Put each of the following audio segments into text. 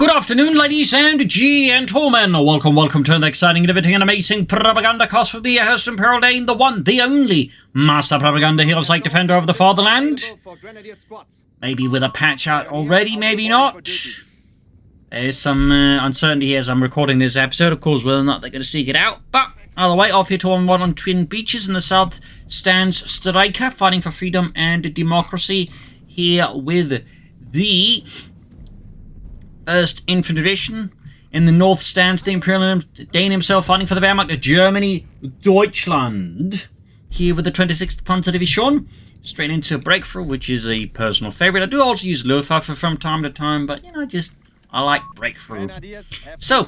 Good afternoon, ladies and gentlemen. Welcome to an exciting, innovating, and amazing Propagandacast for the host ImperialDane, the one, the only Master Propaganda Heroes like Defender of the Fatherland. Maybe with a patch out already, maybe not. There's some uncertainty as I'm recording this episode, of course, whether or not they're going to seek it out. But either way, off here to one on Twin Beaches in the south stands Stryker, fighting for freedom and democracy, here with the 1st Infantry Division. In the north stands the ImperialDane himself, fighting for the Wehrmacht of Germany, Deutschland. Here with the 26th Panzer Division, straight into a breakthrough, which is a personal favorite. I do also use Luftwaffe from time to time, but, you know, I like breakthrough. So,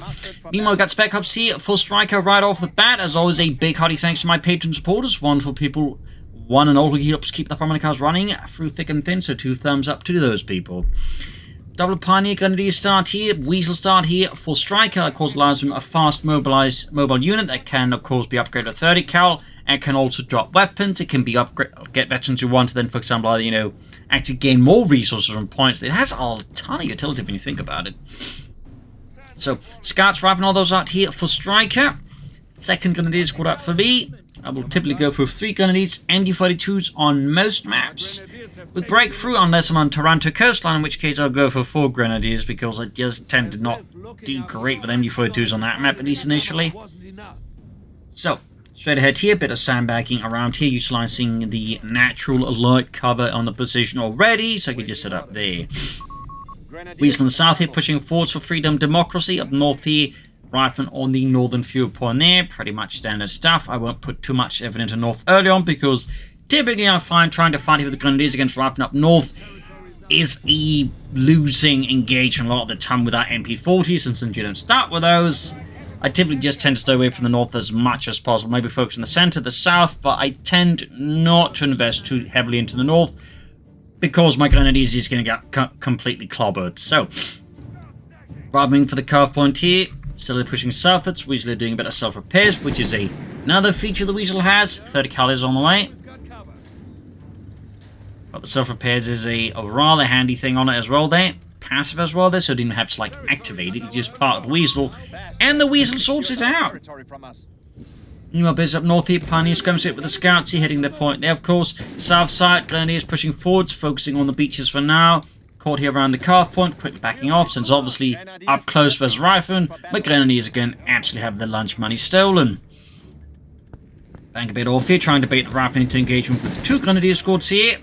meanwhile, we got Spec Ops here for Stryker right off the bat. As always, a big hearty thanks to my patron supporters, wonderful people, one and all who helps keep the Propagandacaster running through thick and thin, so 2 thumbs up to those people. Double Pioneer Grenadier start here, Weasel start here for Stryker. Of course, allows him a fast mobile unit that can, of course, be upgraded to 30 cal and can also drop weapons. It can be get veterans who want to then, for example, either, you know, actually gain more resources from points. It has a ton of utility when you think about it. So, Scouts wrapping all those out here for Stryker. 2nd Grenadier squad up for me. I will typically go for 3 Grenadiers, MD-42s on most maps. With breakthrough, unless I'm on Taranto coastline, in which case I'll go for 4 Grenadiers, because I just tend to not do great with MD-42s on that map, at least initially. So, straight ahead here, bit of sandbagging around here, utilizing the natural light cover on the position already, so I can just set up there. Weasel in the south here, pushing forwards for freedom, democracy. Up north here, Rifleman on the northern fuel point there, pretty much standard stuff. I won't put too much effort into north early on, because typically I find trying to fight here with the Grenadiers against Rifleman up north is a losing engagement a lot of the time without MP40s, and since you don't start with those, I typically just tend to stay away from the north as much as possible. Maybe focus on the center, the south, but I tend not to invest too heavily into the north, because my Grenadiers is going to get completely clobbered. So, robbing for the curve point here. Still pushing southwards. Weasel are doing a bit of self-repairs, which is another feature the Weasel has. 30 cal is on the way. But the self-repairs is a rather handy thing on it as well there. Passive as well there, so it didn't have to like activate it. It's just part of the Weasel. And the Weasel sorts it out. Meanwhile, biz up north here. Pioneers comes it with the Scouts here, heading their point there, of course. South side, Grenadiers pushing forwards, focusing on the beaches for now. Caught here around the carve point, quickly backing off, since obviously up close versus Rifleman, but Grenadiers again actually have their lunch money stolen. Bank a bit off here, trying to bait the Rifleman into engagement with the 2 Grenadier squads here.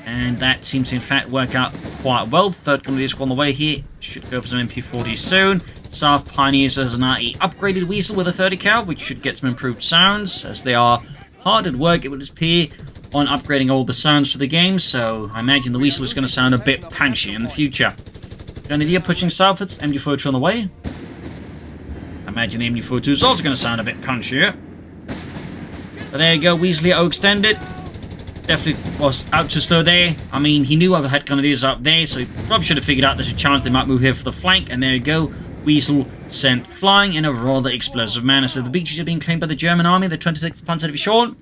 And that seems to in fact work out quite well. 3rd Grenadier squad on the way here, should go for some MP40 soon. South Pioneers as an RE upgraded Weasel with a 30 cal, which should get some improved sounds, as they are hard at work, it would appear, on upgrading all the sounds for the game, so I imagine the Weasel is going to sound a bit punchy in the future. Grenadier pushing southwards, MD-42 on the way. I imagine the MD-42 is also going to sound a bit punchier. But there you go, Weasel here, extended. Definitely was out too slow there. I mean, he knew I had Grenadiers up there, so he probably should have figured out there's a chance they might move here for the flank, and there you go. Weasel sent flying in a rather explosive manner. So the beaches are being claimed by the German army, the 26th Panzer Division.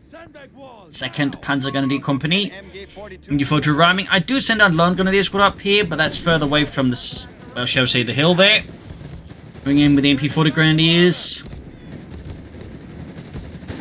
2nd Panzer Grenadier Company. MD-42 ramming. I do send out Lone Grenadier Squad up here, but that's further away from the, well, shall we say, the hill there. Going in with the MP40 Grenadiers.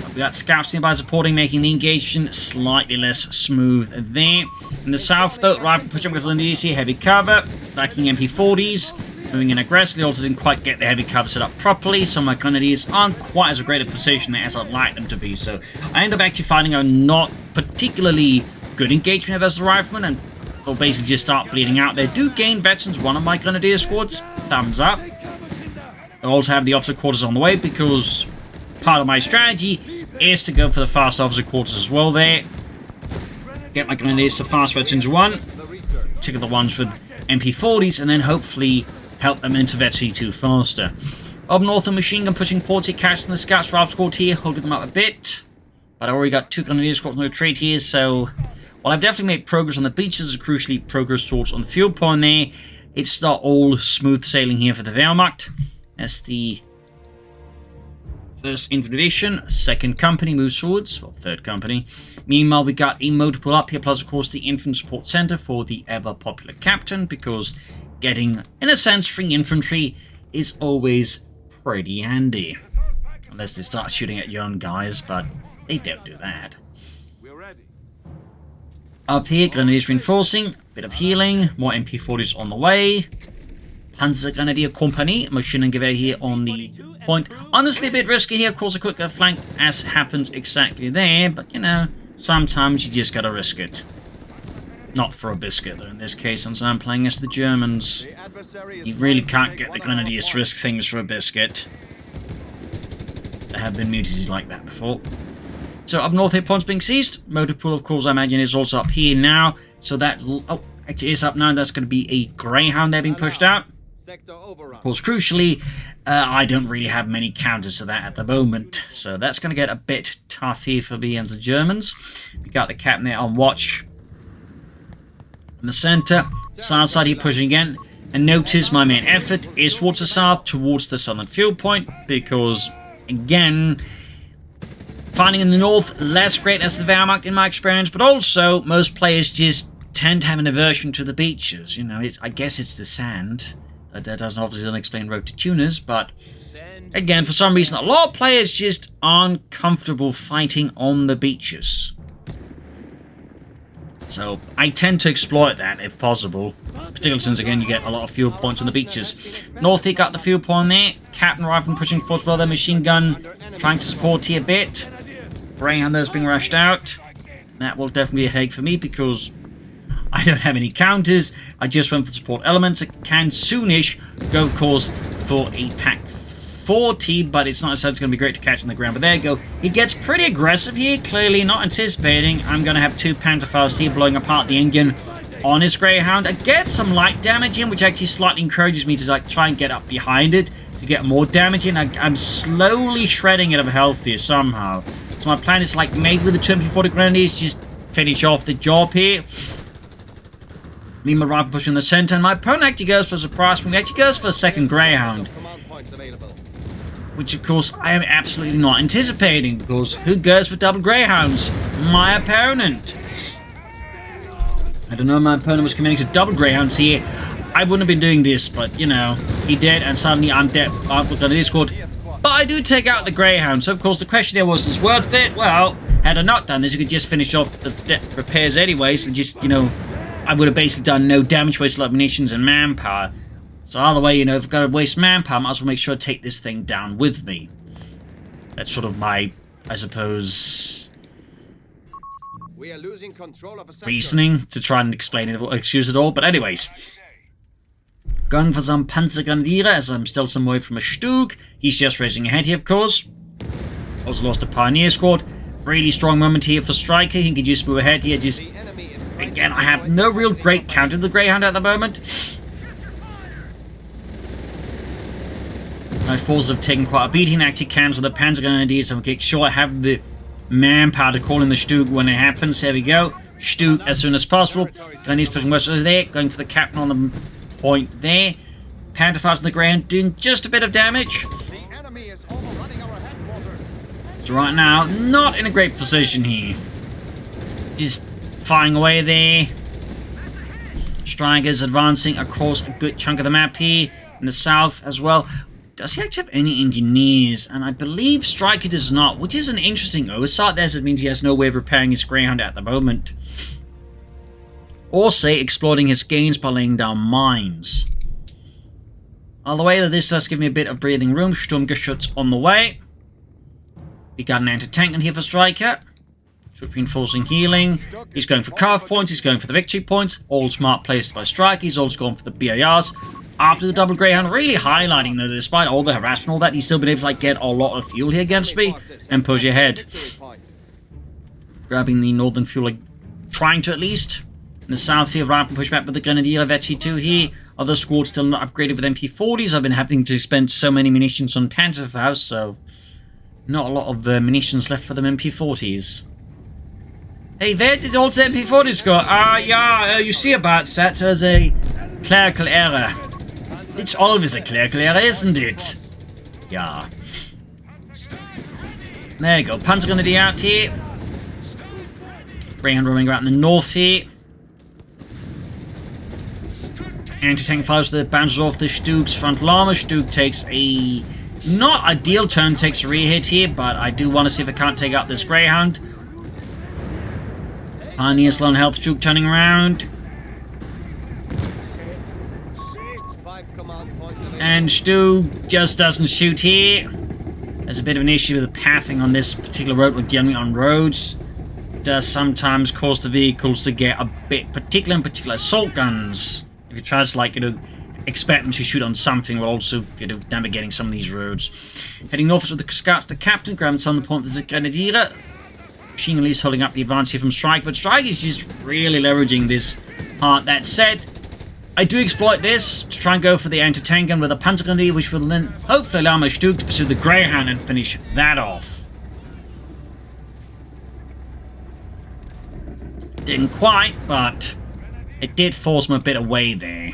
We got Scouts nearby supporting, making the engagement slightly less smooth there. In the south, though, Rifle pushing with Grenadiers here, heavy cover, backing MP40s. Moving in aggressively, also didn't quite get the heavy cover set up properly, so my Grenadiers aren't quite as great a position as I'd like them to be, so I end up actually finding a not particularly good engagement versus the Rifleman, and they'll basically just start bleeding out. They do gain veterans, one of my Grenadier squads, thumbs up. They also have the officer quarters on the way, because part of my strategy is to go for the fast officer quarters as well there. Get my Grenadiers to fast veterans 1, check out the ones with MP40s, and then hopefully help them into Vet C2 faster. Up north, a machine gun pushing forward here, catching the Scouts Rifle squad here, holding them up a bit. But I already got 2 Grenadier squads on the retreat here, so while I've definitely made progress on the beaches, crucially progress towards on the fuel point there, it's not all smooth sailing here for the Wehrmacht. As the 1st Infantry Division, 2nd Company moves forwards, well, 3rd Company. Meanwhile, we got a motor pull up here, plus of course the Infantry Support Center for the ever popular Captain, because getting, in a sense, free infantry is always pretty handy. Unless they start shooting at your own guys, but they don't do that. Up here, Grenadiers reinforcing, bit of healing, more MP40s on the way. Panzer Grenadier Company, Maschinengewehr here on the point. Honestly, a bit risky here. Of course, a quick flank, as happens exactly there, but you know, sometimes you just gotta risk it. Not for a biscuit, though, in this case, since I'm playing as the Germans. You really can't get the Grenadiers to risk things for a biscuit. There have been mutinies like that before. So up north here, points being seized. Motor pool, of course, I imagine is also up here now. So that, oh, actually is up now. That's going to be a Greyhound there being pushed out. Of course, crucially, I don't really have many counters to that at the moment. So that's going to get a bit tough here for me and the Germans. We got the captain there on watch. In the center, south side here pushing again. And notice my main effort is towards the south, towards the southern field point. Because, again, fighting in the north, less great as the Wehrmacht in my experience, but also most players just tend to have an aversion to the beaches. You know, I guess it's the sand. That doesn't obviously explain road to tuners, but again, for some reason, a lot of players just aren't comfortable fighting on the beaches. So I tend to exploit that if possible, particularly since again you get a lot of fuel points on the beaches. North here got the fuel point there. Captain Rifleman pushing forward well. Their machine gun trying to support here a bit. Greyhound there's being rushed out. That will definitely be a headache for me because I don't have any counters. I just went for support elements. I can soonish go, of course, for a pack 40, but it's not necessarily going to be great to catch on the ground. But there you go. He gets pretty aggressive here, clearly not anticipating. I'm going to have two Pantherfaust here blowing apart the engine on his Greyhound. I get some light damage in, which actually slightly encourages me to like try and get up behind it to get more damage in. I'm slowly shredding it of health here somehow. So my plan is like maybe with the 240 Grenadiers just finish off the job here. Me and my rifle pushing the center, and my opponent actually goes for a surprise. He actually goes for a second Greyhound. Which, of course, I am absolutely not anticipating, because who goes for double Greyhounds? My opponent. I don't know, my opponent was committing to double Greyhounds here. I wouldn't have been doing this, but, you know, he did, and suddenly I'm dead. I'm going to Discord. But I do take out the Greyhound, so, of course, the question here was, is this worth it? Well, had I not done this, I could just finish off the repairs anyway, so just, you know, I would have basically done no damage, wasted a lot of munitions and manpower. So either way, you know, if I've got to waste manpower, I might as well make sure I take this thing down with me. That's sort of my, I suppose, we are losing control of a reasoning to try and explain it or excuse it all. But anyways, going for some Panzergrenadier, as I'm still some way from a Stug. He's just racing ahead here, of course. Also lost a Pioneer squad. Really strong moment here for Stryker. He can just move ahead here. Just again, I have no real great counter to the Greyhound at the moment. My forces have taken quite a beating. Actually cancel the Panzer Grenadiers, so make sure I have the manpower to call in the Stug when it happens. There we go. Stug as soon as possible. Grenadiers pushing westwards there. Going for the captain on the point there. Pantherfaust and the Greyhound doing just a bit of damage. So right now, not in a great position here. Just firing away there. Stryker's advancing across a good chunk of the map here. In the south as well. Does he actually have any engineers? And I believe Stryker does not, which is an interesting oversight there, so it means he has no way of repairing his Greyhound at the moment. Or say exploiting his gains by laying down mines. All the way, this does give me a bit of breathing room. Sturmgeschütz on the way. We got an anti-tank in here for Stryker. Troop reinforcing healing. He's going for carve points, he's going for the victory points. All smart places by Stryker. He's also going for the BIRs. After the double Greyhound, really highlighting that despite all the harassment and all that, he's still been able to like get a lot of fuel here against me and push ahead. Grabbing the northern fuel, like trying to at least. In the south field, right and push back with the Grenadier Vecchi 2 here. Other squads still not upgraded with MP40s. I've been having to spend so many munitions on Pantherfaust, so not a lot of munitions left for them MP40s. Hey, where did all the MP40s go? Yeah, you see about that, there's a clerical error. It's always a clerical error, isn't it? Yeah. There you go. Panzergrenadier out here. Greyhound roaming around in the north here. Anti-tank fires the bounces off the Stuke's frontal armor. Stuke takes a not ideal turn, takes a re-hit here, but I do want to see if I can't take out this Greyhound. Pioneer slow on health, Stuke turning around. And Stu just doesn't shoot here. There's a bit of an issue with the pathing on this particular road when generally on roads. It does sometimes cause the vehicles to get a bit particular assault guns. If you try to, like, expect them to shoot on something while also, navigating some of these roads. Heading north with the scouts, the captain grabs on the point of the Grenadier. Machine Gun Lee's holding up the advance here from Stryker, but Stryker is just really leveraging this part. That said, I do exploit this to try and go for the anti-tank gun with a Panzer Grenadier, which will then hopefully allow my Stuke to pursue the Greyhound and finish that off. Didn't quite, but it did force me a bit away there.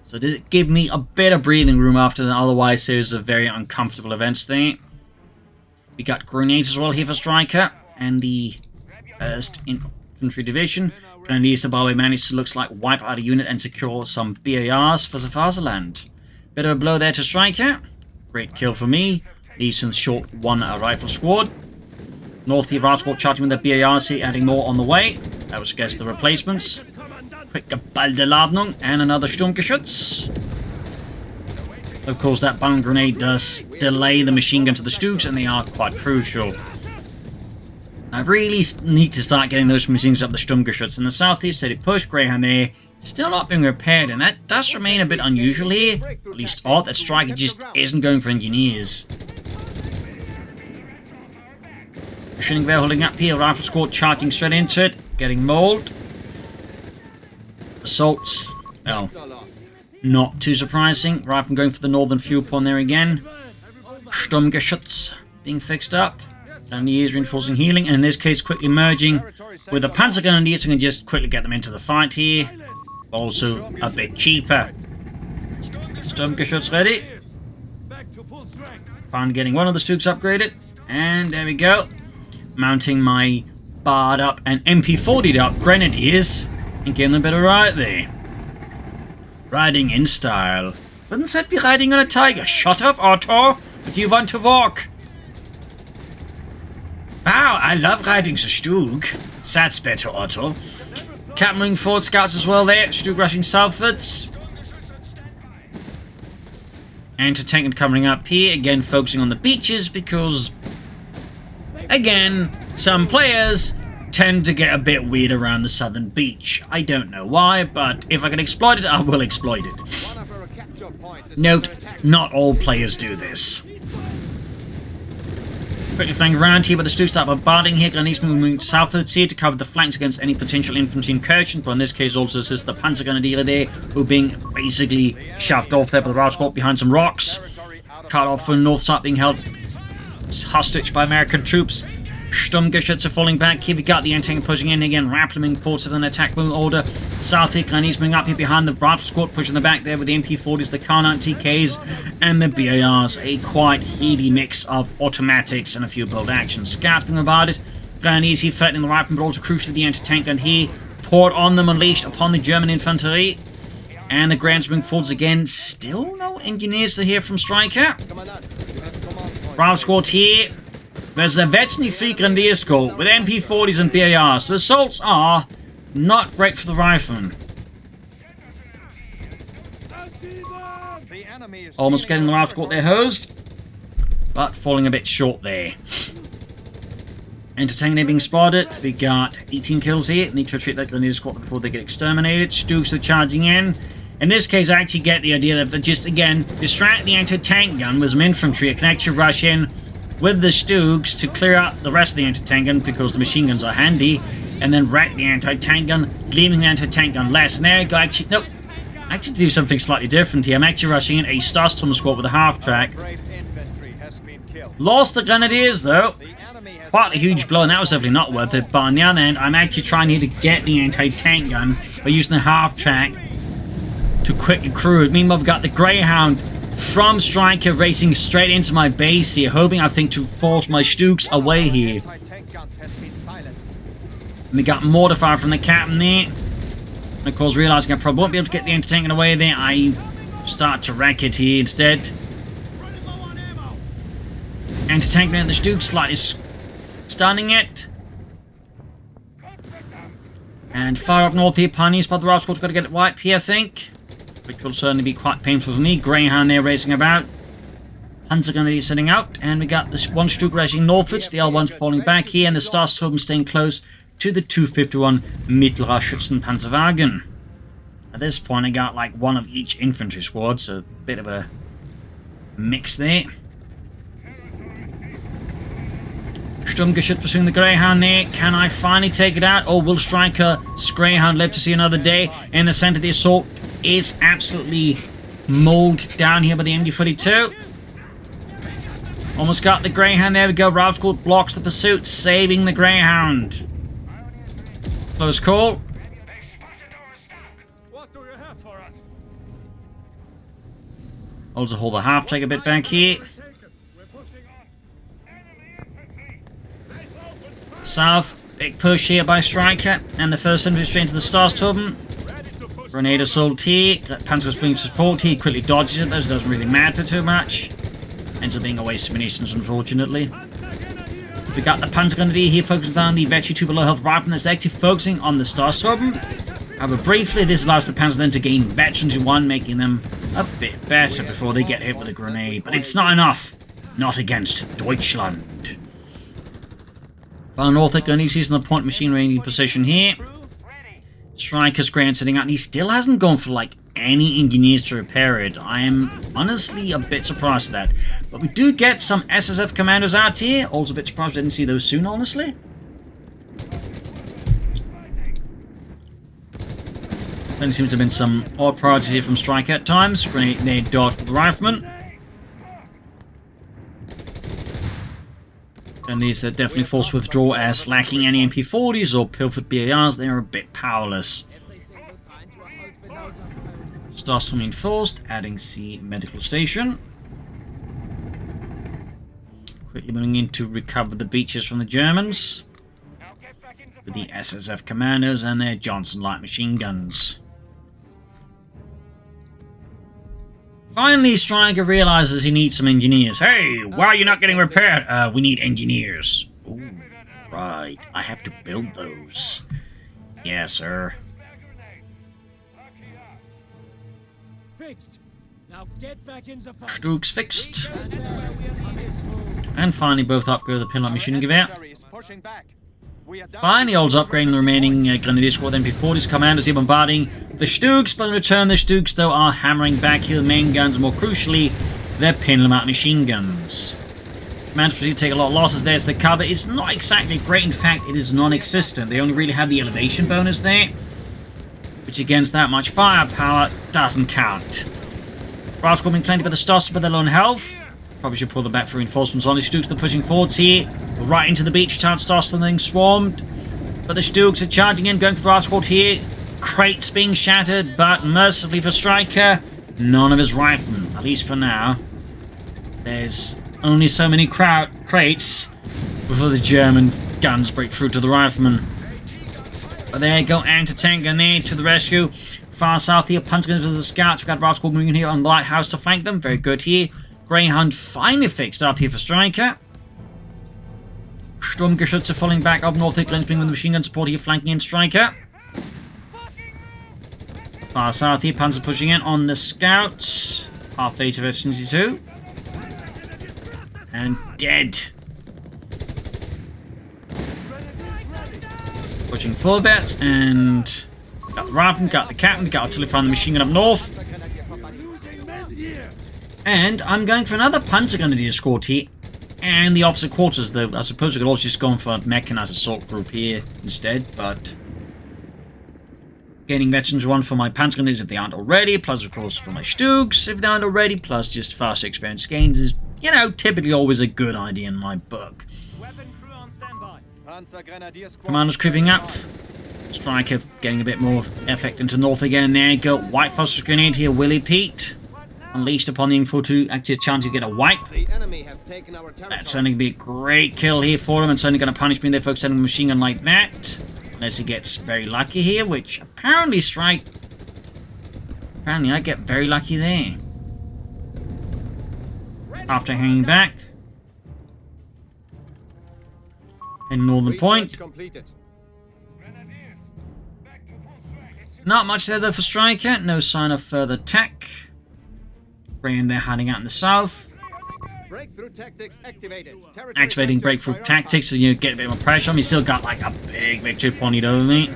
So did it give me a bit of breathing room after an otherwise series of very uncomfortable events there. We got grenades as well here for Stryker and the 1st Infantry Division. Grenadiers the Barway managed to, looks like, wipe out a unit and secure some BARs for the Fatherland. Bit of a blow there to Stryker. Great kill for me. Leaves in short one rifle squad. North here, Rascal charging with the BARs here, adding more on the way. That was, I guess, the replacements. Quick geballte Ladung and another Sturmgeschütz. Of course, that bomb grenade does delay the machine gun to the Stukes, and they are quite crucial. I really need to start getting those machines up the Sturmgeschütz. In the southeast, steady push, Greyhound there, still not being repaired, and that does remain a bit unusual here. At least odd that Stryker just isn't going for engineers. Schillingwehr holding up here, rifle squad charging straight into it, getting mauled. Assaults, well, not too surprising. Rifle going for the northern fuel pond there again. Sturmgeschütz being fixed up. Grenadiers reinforcing healing, and in this case quickly merging with the Panzer Grenadiers, so we can just quickly get them into the fight here. Also a bit cheaper. Sturmgeschütz ready. Finally getting one of the Stukes upgraded. And there we go. Mounting my barred up and MP40'd up Grenadiers and getting them a bit of right there. Riding in style. Wouldn't that be riding on a tiger? Shut up, Otto! Do you want to walk? Wow, I love riding the Stuke. That's better, Otto. Capturing forward scouts as well there. Stuke rushing southwards. Anti-tank coming up here. Again, focusing on the beaches because, again, some players tend to get a bit weird around the southern beach. I don't know why, but if I can exploit it, I will exploit it. Note, not all players do this. Quickly flanking around here, but the Stukes start bombarding here. Grenadiers moving southwards here to cover the flanks against any potential infantry incursion, but in this case also assist the Panzer Grenadier there, who are being basically shoved off there by the Rausport behind some rocks. Cut off from the north side, being held hostage by American troops. Sturmgeschütze are falling back. Here we got the anti-tank pushing in again, rapidly moving forward with an attack movement order. South here, Grenadiers moving up here behind the rifle squad, pushing the back there with the MP40s, the Car-9 TKs, and the BARs. A quite heavy mix of automatics and a few bold actions. Scouts being bombarded. Grenadiers here threatening the rifle, but also crucially the anti-tank gun here poured on them, unleashed upon the German infantry. And the Grenadiers moving forwards again. Still no engineers to hear from Stryker. Rifle squad here. There's a veteran free Grenadier score with MP40s and BARs, so the assaults are not great for the riflemen. Almost getting the rifle squad there hosed, but falling a bit short there. Entertaining being spotted. We got 18 kills here. Need to retreat that Grenadier squad before they get exterminated. Stukes are charging in. In this case, I actually get the idea that just, again, distract the anti-tank gun with some infantry. It can actually rush in with the Stukes to clear out the rest of the anti-tank gun because the machine guns are handy, and then wreck the anti-tank gun, leaving the anti-tank gun less. And there I go, actually, nope. I actually do something slightly different here. I'm actually rushing in a Starstorm squad with a half-track. Lost the Grenadiers, though. Quite a huge blow, and that was definitely not worth it. But on the other end, I'm actually trying here to get the anti-tank gun by using the half-track to quickly crew it. Meanwhile, we've got the Greyhound from Stryker racing straight into my base here, hoping, I think, to force my Stukes away here. And we got mortar fire from the captain there. And of course, realizing I probably won't be able to get the anti-tank away there, I start to rack it here instead. Anti-tank near the Duke, slightly stunning it. And far up north here, Pioneers by the Rascal's got to get it wiped here, I think. Which will certainly be quite painful for me. Greyhound there racing about. Huns are going to be sitting out. And we got this one Stuke racing northwards. The L1's falling back here. And the Starsturm staying close to the 251 Mittlerer Schützenpanzerwagen. At this point, I got like one of each infantry squad. So a bit of a mix there. Sturmgeschütz pursuing the Greyhound there. Can I finally take it out? Or will Stryker's Greyhound live to see another day? In the center, the assault is absolutely mauled down here by the MD-42. Almost got the Greyhound. There we go. Ravscourt blocks the pursuit, saving the Greyhound. Close call. What do you have for us? Also hold the half, take a bit back here. South, big push here by Stryker, and the first infantry into the Starsturm. Grenade assault here, Panzer's being support here, quickly dodges it, those doesn't really matter too much. Ends up being a waste of munitions, unfortunately. We got the Panzergrenadier here focusing on the Vetchi 2 below health rifle that's active, focusing on the Starsturm. However, briefly, this allows the Panzer then to gain veterans in one, making them a bit better before they get hit with a grenade. But it's not enough. Not against Deutschland. Far north, he's using the point machine rating position here. Stryker's Grant sitting out, and he still hasn't gone for like any engineers to repair it. I am honestly a bit surprised at that. But we do get some SSF commandos out here. Also a bit surprised I didn't see those soon, honestly. Then seems to have been some odd priorities here from Stryker at times. Grenade dodge with the rifleman. And these that definitely force withdraw as lacking any MP40s or pilfered BARs. They are a bit powerless. Starstorm reinforced, adding C medical station. Quickly moving in to recover the beaches from the Germans. With the SSF commandos and their Johnson light machine guns. Finally, Stryker realizes he needs some engineers. Hey, why are you not getting repaired? We need engineers. Ooh, right. I have to build those. Yeah, sir. Fixed. Now get back in the fight. Stuke's fixed. And finally, both upgrade the pinlock machine gewehr. Finally, holds upgrading the remaining Grenadier Squad MP40s. Commanders here bombarding the Stukes, but in return, the Stukes, though, are hammering back here the main guns, more crucially, their Pinlamont machine guns. Commanders proceed to take a lot of losses there, so the cover is not exactly great. In fact, it is non-existent. They only really have the elevation bonus there, which against that much firepower doesn't count. Rifles being claimed by the Stars by their lone health. Probably should pull them back for reinforcements on the Stukes. They're pushing forwards here, right into the beach. Town starts to being swarmed, but the Stukes are charging in, going for the Rascalting here. Crates being shattered, but mercifully for Stryker, none of his riflemen, at least for now. There's only so many crates before the German guns break through to the riflemen. But there you go, anti-tank gun there to the rescue. Far south here, punch guns with the scouts. We've got Rascal moving in here on the lighthouse to flank them. Very good here. Greyhound finally fixed up here for Stryker. Sturmgeschütze are falling back up north here. Glensbing with the machine gun support here, flanking in Stryker. Far south here, Panzer pushing in on the scouts. Half fate of F-22. And dead. Pushing forward, and got the rifleman, got the captain, got artillery firing the machine gun up north. And I'm going for another Panzergrenadier squad here. And the officer quarters, though. I suppose I could also just go for a mechanized assault group here instead, but gaining veterans 1 for my Panzergrenadiers if they aren't already, plus of course for my Stukes if they aren't already, plus just fast experience gains is, you know, typically always a good idea in my book. Commanders creeping up. Stryker getting a bit more effect into north again. There you go. White Phosphorus Grenade here, Willie Pete. Unleashed upon the info to actually a chance to get a wipe. That's certainly going to be a great kill here for him, and certainly going to punish me there, folks, sending a machine gun like that. Unless he gets very lucky here, which apparently Stryker... Apparently I get very lucky there. After hanging back. In Northern Point. Completed. Not much there though for Stryker. No sign of further attack. Graham there hiding out in the south. Breakthrough tactics activated. Activating breakthrough tactics so you get a bit more pressure on me. Still got like a big victory point over me.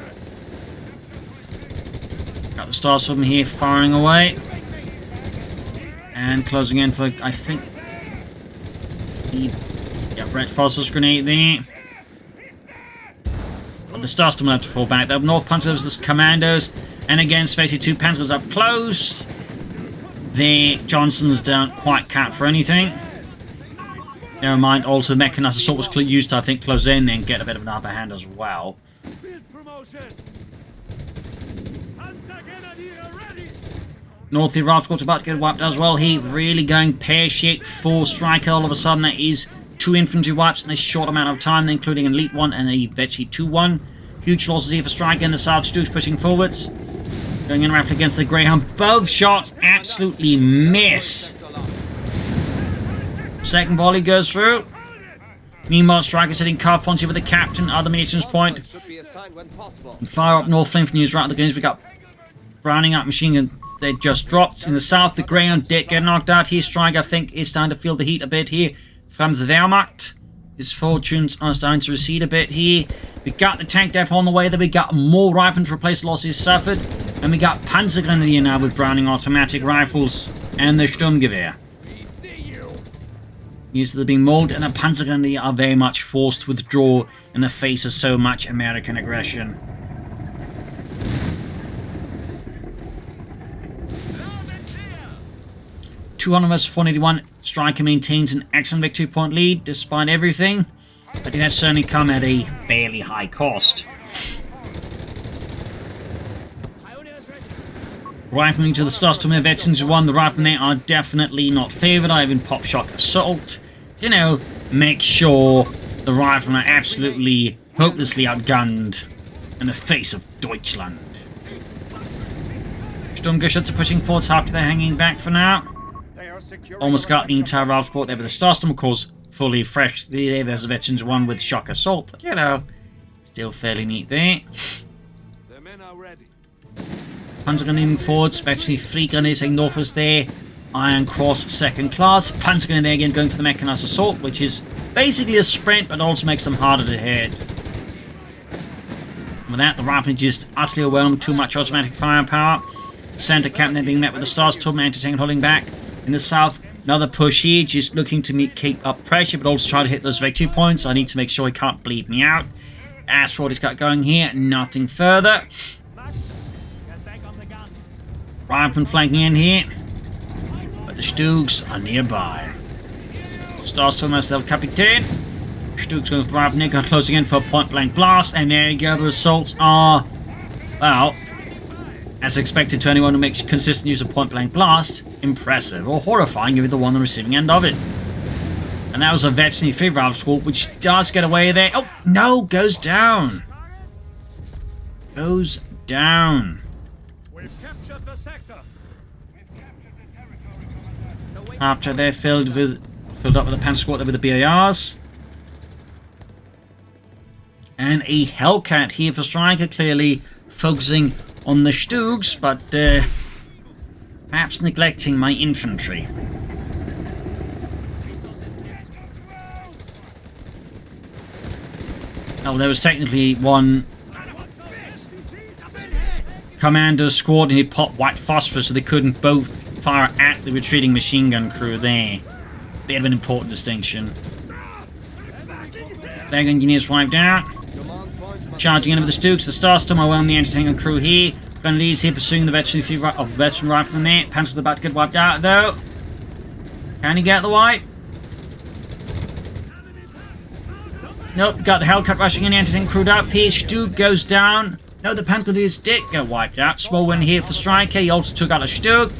Got the Starstorm here firing away. And closing in for, I think... Red Foster's grenade there. But the Starstorm will have to fall back. The North Punch there's commandos. And again, Spacey 2 Panzers up close. There, Johnson's don't quite count for anything. Never mind, also Mechanized Assault was used to, I think, close in and get a bit of an upper hand as well. Northy Rapscott's about to get wiped as well. He really going pear-shaped for Stryker. All of a sudden, that is 2 infantry wipes in a short amount of time, including an Elite 1 and a Veggie 2-1. Huge losses here for Stryker in the south. Stooks pushing forwards. Going in rapidly against the Greyhound. Both shots absolutely miss. Second volley goes through. Meanwhile, Stryker's hitting Car Fonzie with the captain. Other munitions point. And fire up north flame from news right at the guns. We got Browning up machine gun. They just dropped. In the south, the Greyhound did get knocked out here. Stryker, I think, is starting to feel the heat a bit here from the Wehrmacht. His fortunes are starting to recede a bit here. We got the tank depot on the way. Then we got more rifles to replace losses suffered. And we got Panzergrenadier now with Browning automatic rifles and the Sturmgewehr. News that they're being mauled, and the Panzergrenadier are very much forced to withdraw in the face of so much American aggression. $200 versus 481. Stryker maintains an excellent victory point lead despite everything, but it has certainly come at a fairly high cost. Riflemen to the Starstorm veterans who won. The riflemen are definitely not favoured. I even pop shock assault. You know, make sure the riflemen are absolutely hopelessly outgunned in the face of Deutschland. Sturmgeschütze pushing forwards after they're hanging back for now. Almost got the entire Railsport there, but the Starstorm, of course, fully fresh. There's the veterans one with shock assault, but you know, still fairly neat there. The men are ready. Panzergrenadier forwards, especially 3 grenadiers heading northwards there. Iron Cross second class. Panzergrenadier again going for the mechanized assault, which is basically a sprint, but also makes them harder to hit. With that, the riflemen just utterly overwhelmed, too much automatic firepower. Center captain being met with the Starstorm, anti-tank holding back. In the south, another push here, just looking to keep up pressure, but also try to hit those victory points. I need to make sure he can't bleed me out. As for what he's got going here, nothing further. Rifleman flanking in here, but the Stooks are nearby. Starstorm as the Captain. Stooks going with Rifleman, closing in for a point-blank blast, and there you go. The results are, well, as expected to anyone who makes consistent use of point-blank blast, impressive or horrifying if you're the one on the receiving end of it. And that was a Veterinary 3 Valve Squad, which does get away there. Oh, no, goes down. Goes down. We've captured the sector. After they're filled up with the Panther Squad there with the BARs. And a Hellcat here for Stryker, clearly focusing on the Stoogs, but perhaps neglecting my infantry. Oh, there was technically one commando squad and he popped white phosphorus, so they couldn't both fire at the retreating machine gun crew there. Bit of an important distinction. Leg engineers wiped out. Charging in with the Stooks, the Starstorm overwhelm the anti-tank crew here. Grenadiers here pursuing the veteran rifleman there. Panthers about to get wiped out though. Can he get the wipe? Nope, got the Hellcat rushing in, the anti-tank crewed up here. Stook goes down. No, the Panthers did get wiped out. Small win here for Stryker. He also took out a Stook.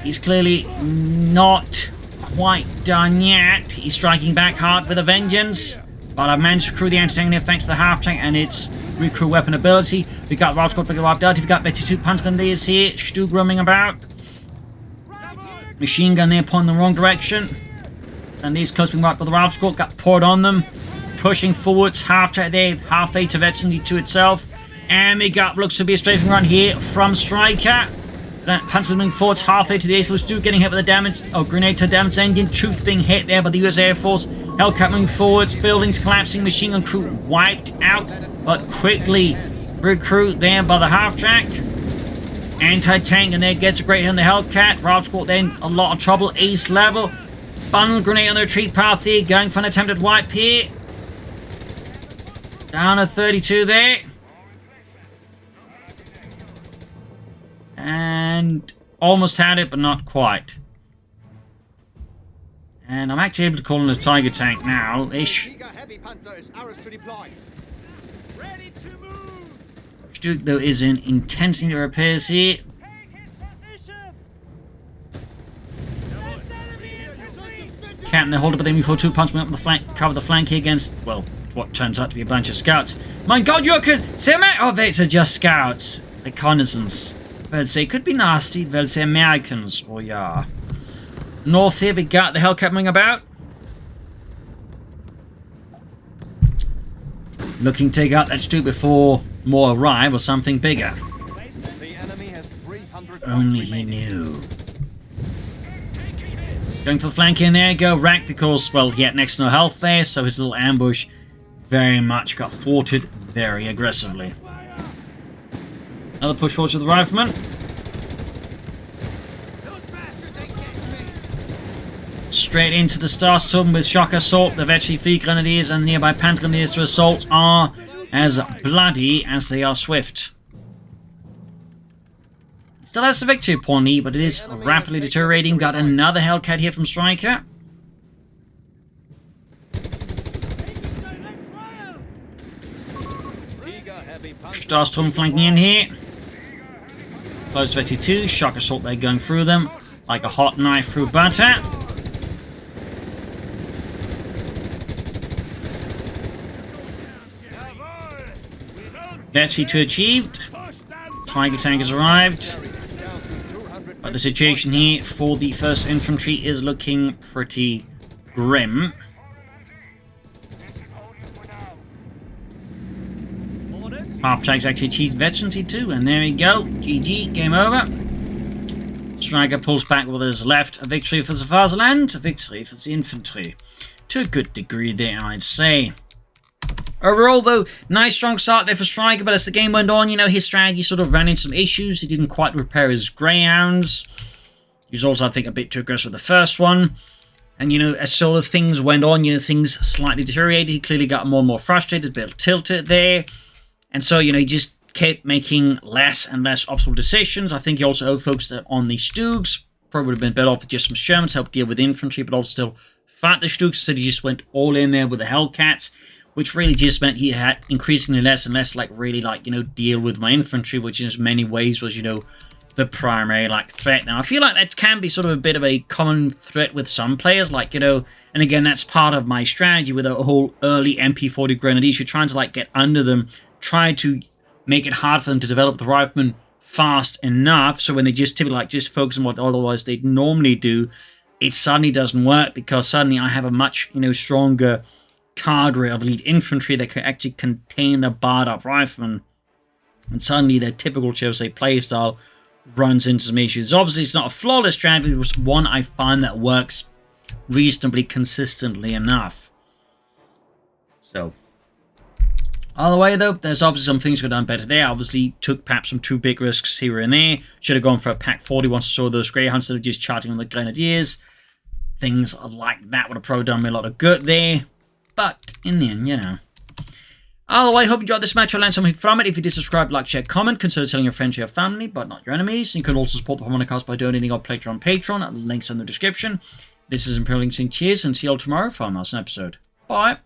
He's clearly not quite done yet. He's striking back hard with a vengeance. But I've managed to crew the anti-tank here thanks to the half-tank, and it's recruit weapon ability. We got Rob Scott picking up dirty. We got Betty 2 punch grenadiers here. Stug roaming about. Machine gun there pointing the wrong direction. And these close being right by the Rob Scott got poured on them. Pushing forwards, half track there, halfway to Veteran to itself. And we got looks to be a strafing run here from Stryker. Panzer moving forwards halfway to the ace. Stu getting hit with a damage. Oh, grenade to damage engine. Truth being hit there by the US Air Force. Hellcat moving forwards. Buildings collapsing. Machine gun crew wiped out. But quickly recruit there by the half track. Anti-tank and there gets a great hit on the Hellcat. Rob Squad then a lot of trouble. Ace level. Bundle grenade on the retreat path here. Going for an attempted wipe here. Down to 32 there. And almost had it, but not quite. And I'm actually able to call in a Tiger tank now-ish. Stug, though, is in intense need of repairs here. Captain, they hold up with aiming for 2 punch me up on the flank, cover the flank here against, well, what turns out to be a bunch of scouts. My god, Jürgen! Oh, these are just scouts. Reconnaissance. Well, say could be nasty. Well, say Americans. Oh, yeah. North here, we got the Hellcat coming about. Looking to take out that Stug before more arrive or something bigger. The enemy has 300 If only he knew. Going for the flank in there, go rack because, well, he had next to no health there, so his little ambush very much got thwarted very aggressively. Another push forward to the rifleman. Straight into the Starstorm with shock assault. The Vetchi Grenadiers and nearby Panther Grenadiers to assault are as bloody as they are swift. Still has the victory pony, but it is rapidly deteriorating. Got another Hellcat here from Stryker. Starstorm flanking in here. Close to 22. Shock assault there going through them like a hot knife through butter. Vetchi 2 achieved. Tiger tank has arrived. But the situation here for the 1st Infantry is looking pretty grim. Half tanks actually achieved veterancy too, and there we go. GG, game over. Stryker pulls back with his left. A victory for the fatherland, a victory for the infantry. To a good degree there, I'd say. Overall, though, nice strong start there for Stryker, but as the game went on, you know, his strategy sort of ran into some issues. He didn't quite repair his Greyhounds. He was also, I think, a bit too aggressive with the first one. And, you know, as sort of things went on, you know, things slightly deteriorated. He clearly got more and more frustrated, a bit tilted there. And so, you know, he just kept making less and less optimal decisions. I think he also focused on the Stugs. Probably would have been better off with just some Shermans to help deal with infantry, but also still fight the Stugs. So he just went all in there with the Hellcats, which really just meant he had increasingly less and less, like, really, like, you know, deal with my infantry, which in many ways was, you know, the primary, like, threat. Now, I feel like that can be sort of a bit of a common threat with some players, like, you know, and again, that's part of my strategy with the whole early MP40 Grenadiers. You're trying to, like, get under them, try to make it hard for them to develop the riflemen fast enough, so when they just typically, like, just focus on what otherwise they'd normally do, it suddenly doesn't work, because suddenly I have a much, you know, stronger cadre of elite infantry that can actually contain the barred up riflemen, and suddenly their typical, shall we say, playstyle runs into some issues. Obviously, it's not a flawless strategy, but it's one I find that works reasonably consistently enough. So, either way, though, there's obviously some things we've done better there. Obviously, took perhaps some too big risks here and there. Should have gone for a pack 40 once I saw those Greyhounds instead of just charging on the Grenadiers. Things like that would have probably done me a lot of good there. But, in the end, you know. Either way, hope you enjoyed this match. I learned something from it. If you did, subscribe, like, share, comment. Consider telling your friends, your family, but not your enemies. You can also support the Propagandacaster by donating or pledging on Patreon. Links in the description. This is ImperialDane saying cheers, and see you all tomorrow for our next episode. Bye.